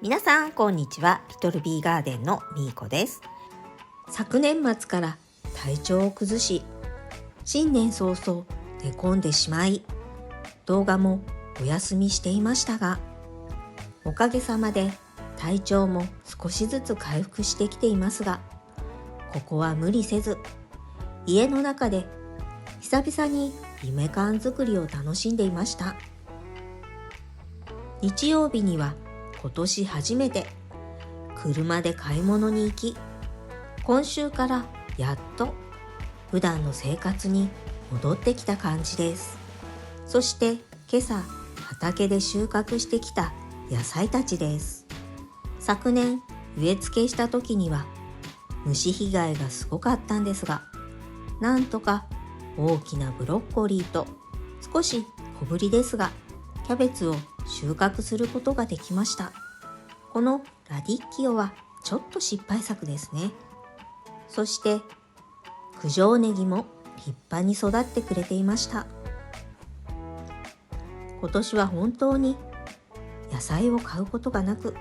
皆さんこんにちは。リトルビーガーデンのみーこです。昨年末から体調を崩し、新年早々寝込んでしまい、動画もお休みしていましたが、おかげさまで体調も少しずつ回復してきていますが、ここは無理せず、家の中で久々に夢缶作りを楽しんでいました。日曜日には今年初めて車で買い物に行き、今週からやっと普段の生活に戻ってきた感じです。そして今朝畑で収穫してきた野菜たちです。昨年植え付けした時には虫被害がすごかったんですが、なんとか大きなブロッコリーと少し小ぶりですがキャベツを収穫することができました。このラディッキオはちょっと失敗作ですね。そして九条ネギも立派に育ってくれていました。今年は本当に野菜を買うことがなく、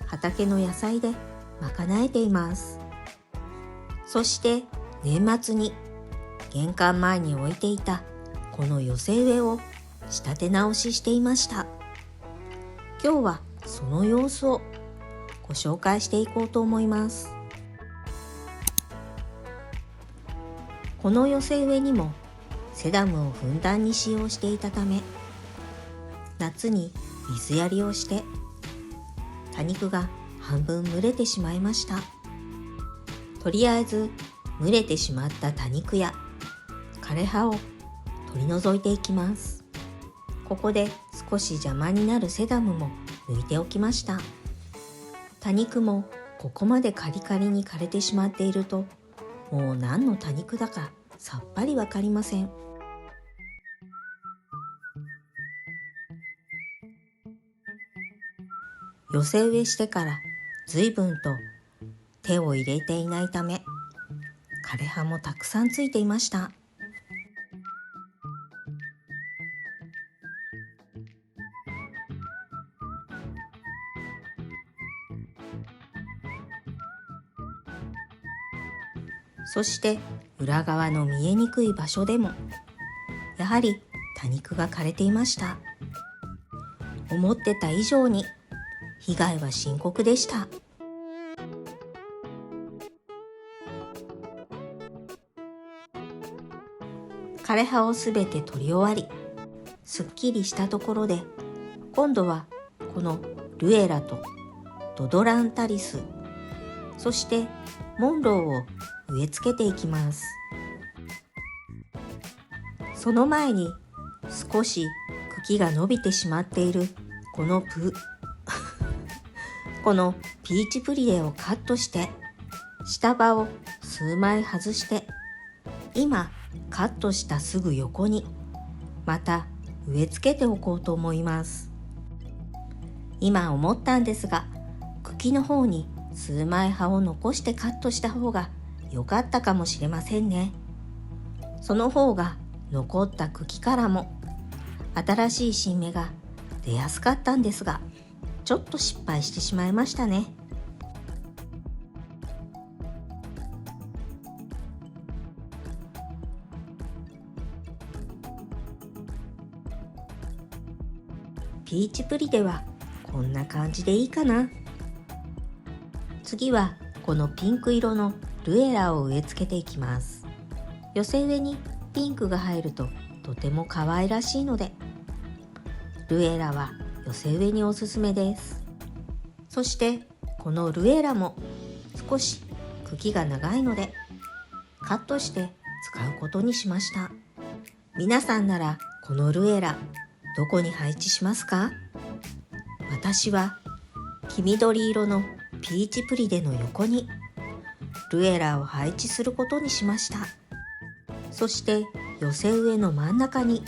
畑の野菜で賄えています。そして年末に玄関前に置いていたこの寄せ植えを仕立て直ししていました。今日はその様子をご紹介していこうと思います。この寄せ植えにもセダムをふんだんに使用していたため、夏に水やりをして多肉が半分蒸れてしまいました。とりあえず蒸れてしまった多肉や枯れ葉を取り除いていきます。ここで少し邪魔になるセダムも抜いておきました。多肉もここまでカリカリに枯れてしまっていると、もう何の多肉だかさっぱりわかりません。寄せ植えしてから随分と手を入れていないため、枯れ葉もたくさんついていました。そして裏側の見えにくい場所でもやはり多肉が枯れていました。思ってた以上に被害は深刻でした。枯れ葉をすべて取り終わり、すっきりしたところで、今度はこのルエラとドドランタリス、そしてモンローを植え付けていきます。その前に少し茎が伸びてしまっているこのこのピーチプリレをカットして、下葉を数枚外して、今カットしたすぐ横にまた植え付けておこうと思います。今思ったんですが、茎の方に数枚葉を残してカットした方が良かったかもしれませんね。その方が残った茎からも新しい新芽が出やすかったんですが、ちょっと失敗してしまいましたね。ピーチプリではこんな感じでいいかな。次はこのピンク色のルエラを植え付けていきます。寄せ植えにピンクが入るととても可愛らしいので、ルエラは寄せ植えにおすすめです。そしてこのルエラも少し茎が長いのでカットして使うことにしました。皆さんならこのルエラどこに配置しますか？私は黄緑色のピーチプリデの横にルエラを配置することにしました。そして寄せ植えの真ん中に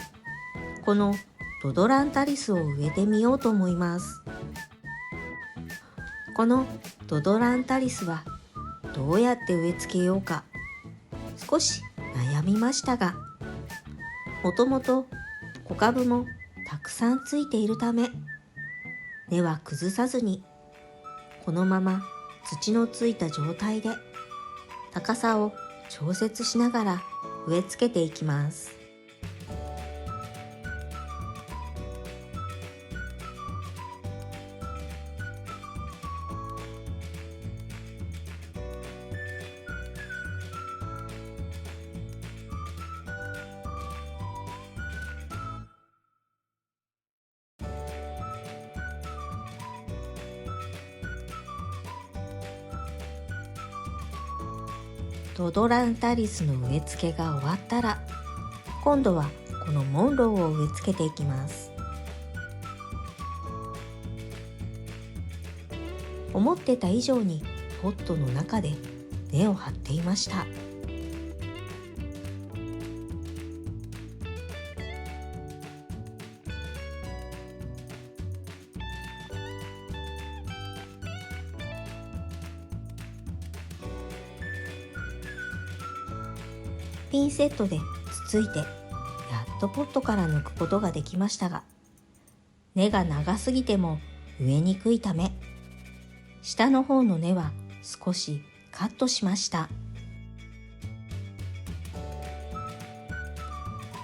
このドドランタリスを植えてみようと思います。このドドランタリスはどうやって植え付けようか少し悩みましたが、もともと小株もたくさんついているため根は崩さずに、このまま土のついた状態で高さを調節しながら植え付けていきます。ドドランタリスの植え付けが終わったら、今度はこのモンローを植え付けていきます。思ってた以上にポットの中で根を張っていました。ピンセットでつついてやっとポットから抜くことができましたが、根が長すぎても植えにくいため、下の方の根は少しカットしました。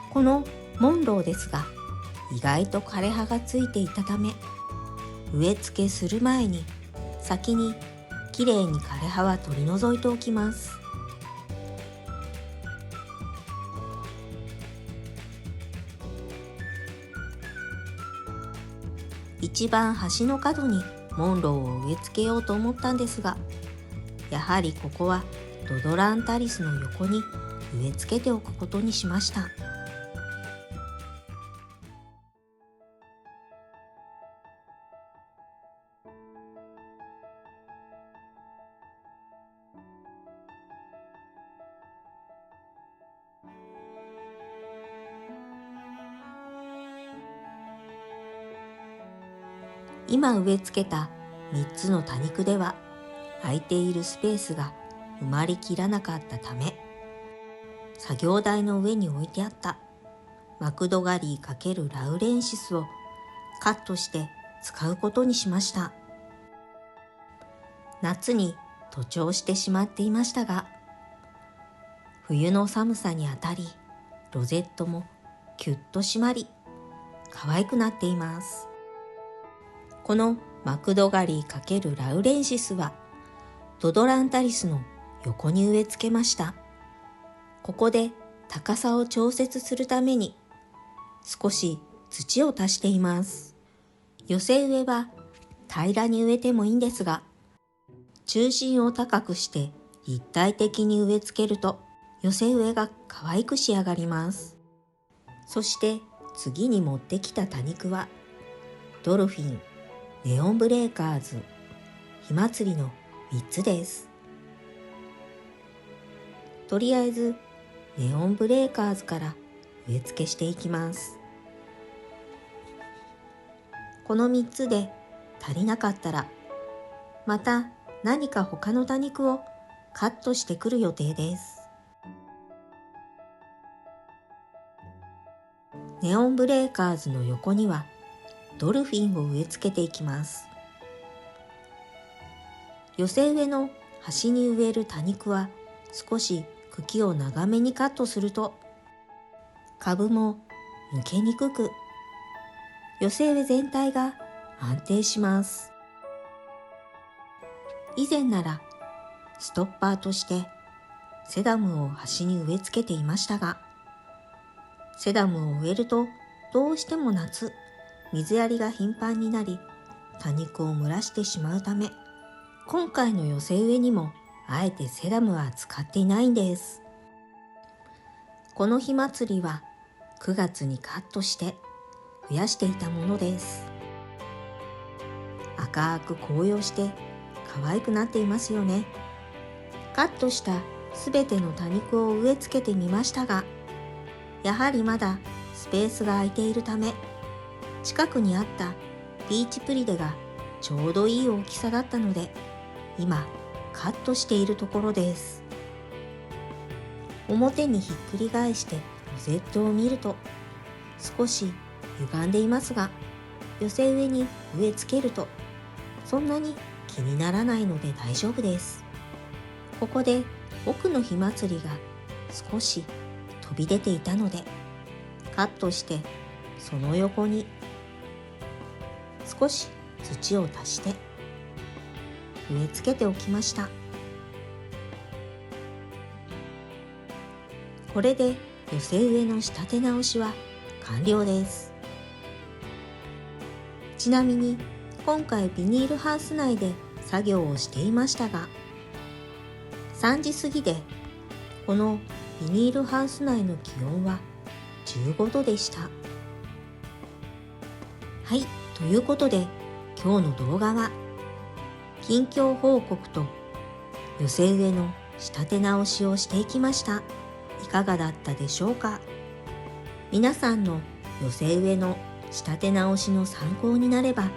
このモンローですが、意外と枯れ葉がついていたため、植え付けする前に先にきれいに枯れ葉は取り除いておきます。一番端の角にモンローを植え付けようと思ったんですが、やはりここはドドランタリスの横に植え付けておくことにしました。今植え付けた3つの多肉では空いているスペースが埋まりきらなかったため、作業台の上に置いてあったマクドガリー×ラウレンシスをカットして使うことにしました。夏に徒長してしまっていましたが、冬の寒さにあたりロゼットもキュッと締まり可愛くなっています。このマクドガリー×ラウレンシスはドドランタリスの横に植え付けました。ここで高さを調節するために少し土を足しています。寄せ植えは平らに植えてもいいんですが、中心を高くして立体的に植え付けると寄せ植えが可愛く仕上がります。そして次に持ってきた多肉はドルフィン、ネオンブレーカーズ、火祭りの3つです。とりあえずネオンブレーカーズから植え付けしていきます。この3つで足りなかったら、また何か他の多肉をカットしてくる予定です。ネオンブレーカーズの横にはドルフィンを植え付けていきます。寄せ植えの端に植える多肉は少し茎を長めにカットすると株も抜けにくく、寄せ植え全体が安定します。以前ならストッパーとしてセダムを端に植え付けていましたが、セダムを植えるとどうしても夏水やりが頻繁になり多肉を蒸らしてしまうため、今回の寄せ植えにもあえてセダムは使っていないんです。この火祭りは9月にカットして増やしていたものです。赤く紅葉して可愛くなっていますよね。カットしたすべての多肉を植え付けてみましたが、やはりまだスペースが空いているため、近くにあったピーチプリデがちょうどいい大きさだったので、今カットしているところです。表にひっくり返してロゼットを見ると少し歪んでいますが、寄せ植えに植え付けるとそんなに気にならないので大丈夫です。ここで奥の火祭りが少し飛び出ていたのでカットしてその横に少し土を足して植え付けておきました。これで寄せ植えの仕立て直しは完了です。ちなみに今回ビニールハウス内で作業をしていましたが、3時過ぎでこのビニールハウス内の気温は15度でした。はい、ということで今日の動画は近況報告と寄せ植えの仕立て直しをしていきました。いかがだったでしょうか。皆さんの寄せ植えの仕立て直しの参考になれば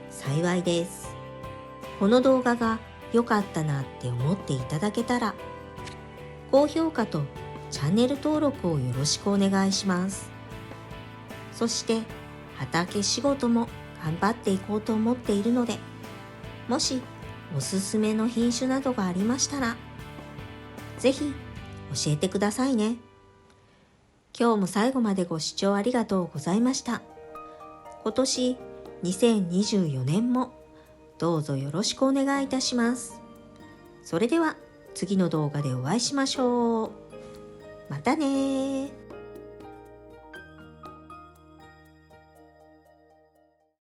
幸いです。この動画が良かったなって思っていただけたら、高評価とチャンネル登録をよろしくお願いします。そして畑仕事も頑張っていこうと思っているので、もしおすすめの品種などがありましたら、ぜひ教えてくださいね。今日も最後までご視聴ありがとうございました。今年2024年もどうぞよろしくお願いいたします。それでは次の動画でお会いしましょう。またね。